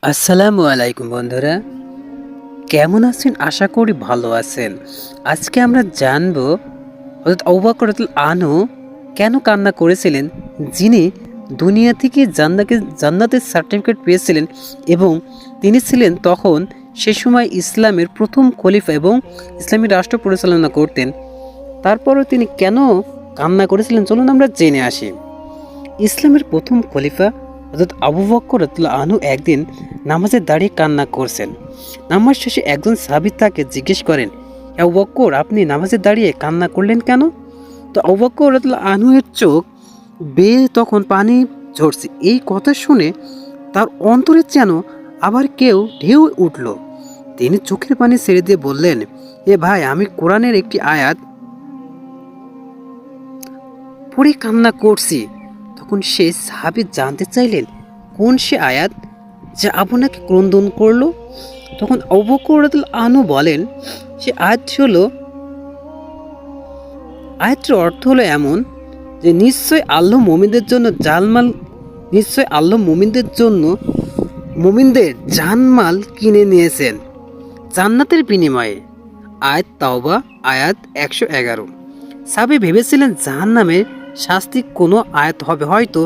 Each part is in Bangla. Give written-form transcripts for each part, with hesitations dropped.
আসসালামু আলাইকুম বন্ধুরা, কেমন আছেন? আশা করি ভালো আছেন। আজকে আমরা জানব হযরত আবু বকর রাদিয়াল্লাহু আনহু কেন কান্না করেছিলেন, যিনি দুনিয়া থেকে জান্নাতের সার্টিফিকেট পেয়েছিলেন এবং তিনি ছিলেন তখন সে সময় ইসলামের প্রথম খলিফা এবং ইসলামী রাষ্ট্র পরিচালনা করতেন। তারপরও তিনি কেন কান্না করেছিলেন, চলুন আমরা জেনে আসি। ইসলামের প্রথম খলিফা হযরত আবু বকর রাদিয়াল্লাহু আনহু একদিন নামাজে দাঁড়িয়ে কান্না করছেন। নামাজ শেষে একজন সাহাবী তাকে জিজ্ঞেস করেন, আবু বকর, আপনি নামাজে দাঁড়িয়ে কান্না করলেন কেন? তো আবু বকর রাদিয়াল্লাহু আনহুর চোখ বেয়ে তখন পানি ঝরছে। এই কথা শুনে তার অন্তরে যেন আবার কেউ ঢেউ উঠল। তিনি চোখের পানি ছেড়ে দিয়ে বললেন, এ ভাই, আমি কোরআনের একটি আয়াত পড়ে কান্না করছি। তখন সে সাহাবী জানতে চাইলেন, কোন সে আয়াত যা আপনাকে ক্রন্দন করলো? তখন আবু বকর রাদিয়াল্লাহু আনহু বলেন, সে আয়াতটি হলো, আয়াতটির অর্থ হলো এমন যে নিশ্চয় আল্লাহ মুমিনদের জানমাল কিনে নিয়েছেন জান্নাতের বিনিময়ে। আয়াত তাওবা আয়াত 111। সাহাবী ভেবেছিলেন জাহান্নামের শাস্তি কোনো আয়াত হবে, হয়তো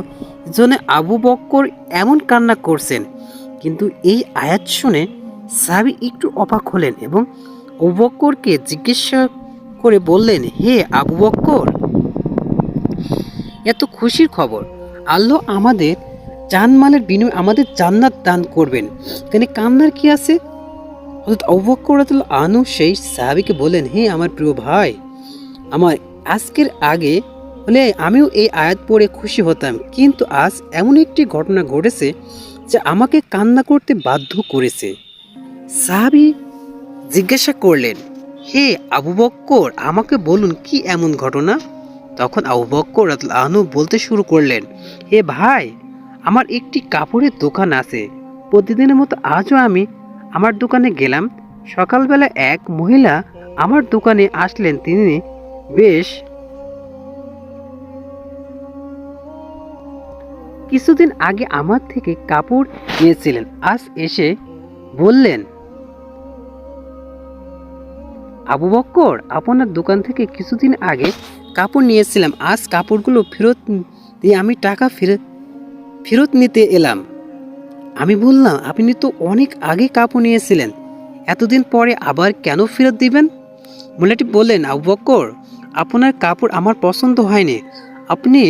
এজন্য আবু বকর এমন কান্না করছেন। কিন্তু এই আয়াত শুনে সাহাবী একটু অবাক হলেন এবং আবু বকরকে জিজ্ঞাসা করে বললেন, হে আবু বকর, এত খুশির খবর! আল্লাহ আমাদের জানমালের বিনিময়ে আমাদের জান্নাত দান করবেন, এখানে কান্নার কি আছে? হযরত আবু বকর রাদিয়াল্লাহু আনহু সেই সাহাবীকে বললেন, হে আমার প্রিয় ভাই, আমার আজকের আগে হলে আমিও এই আয়াত পড়ে খুশি হতাম, কিন্তু আজ এমন একটি ঘটনা ঘটেছে যা আমাকে কান্না করতে বাধ্য করেছে। সাহাবী জিজ্ঞাসা করলেন, হে আবু বকর, আমাকে বলুন কি এমন ঘটনা? তখন আবু বকর রাদিয়াল্লাহু আনহু বলতে শুরু করলেন, হে ভাই, আমার একটি কাপড়ের দোকান আছে। প্রতিদিনের মতো আজও আমি আমার দোকানে গেলাম। সকালবেলা এক মহিলা আমার দোকানে আসলেন। তিনি বেশ কিছুদিন আগে আমার থেকে কাপড় নিয়েছিলেন। আজ এসে বললেন, আবু বকর, আপনার দোকান থেকে কিছুদিন আগে কাপড় নিয়েছিলাম, আজ কাপড়গুলো ফেরত দিয়ে আমি টাকা ফেরত নিতে এলাম। আমি বললাম, আপনি তো অনেক আগে কাপড় নিয়েছিলেন, এতদিন পরে আবার কেন ফেরত দিবেন? মহিলাটি বললেন, আবু বকর, আপনার কাপড় আমার পছন্দ হয়নি, আপনি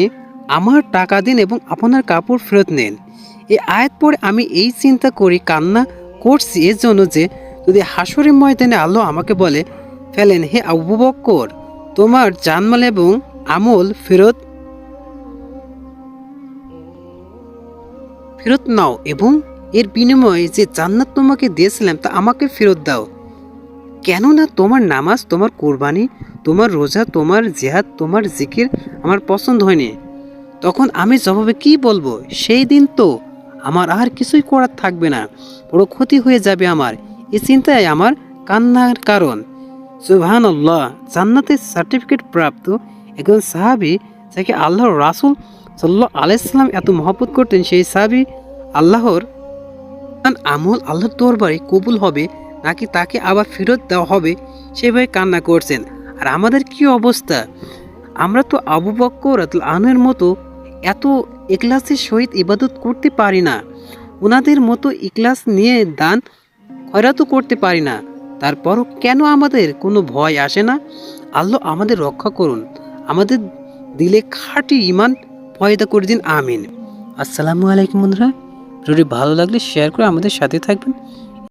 আমার টাকা দিন এবং আপনার কাপড় ফেরত নেন। এই আয়াত পড়ে আমি এই চিন্তা করি কান্না করছি এজন্য যে যদি হাসরের ময়দানে আল্লাহ আমাকে বলে ফেলেন, হে আবু বকর, তোমার জানমাল এবং আমল ফেরত নাও এবং এর বিনিময়ে যে জান্নাত তোমাকে দিয়েছিলাম তা আমাকে ফেরত দাও। কেননা তোমার নামাজ, তোমার কোরবানি, তোমার রোজা, তোমার জিহাদ, তোমার জিকির আমার পছন্দ হয়নি। তখন আমি জবাবে কি বলবো? সেই দিন তো আমার আর কিছুই করার থাকবে না, বড় ক্ষতি হয়ে যাবে আমার। এই চিন্তায় আমার কান্নার কারণ। সুবহানাল্লাহ! জান্নাতের সার্টিফিকেট প্রাপ্ত একজন সাহাবী, যাকে আল্লাহর রাসূল সাল্লাল্লাহু আলাইহি সাল্লাম এত মহব্বত করতেন, সেই সাহাবী আল্লাহর আমল আল্লাহর দরবারে কবুল হবে নাকি তাকে আবার ফেরত দেওয়া হবে সেভাবে কান্না করছেন। আর আমাদের কি অবস্থা? আমরা তো আবু বকর রাদিয়াল্লাহু আনহুর মতো এত ইখলাসের সহিত ইবাদত করতে পারি না, ওনাদের মতো ইখলাস নিয়ে দান খয়রাতও করতে পারি না। তারপরও কেন আমাদের কোনো ভয় আসে না? আল্লাহ আমাদের রক্ষা করুন, আমাদের দিলে খাঁটি ঈমান পয়দা করে দিন, আমিন। আসসালামু আলাইকুম বন্ধুরা, ভিডিওটি ভালো লাগলে শেয়ার করে আমাদের সাথে থাকবেন।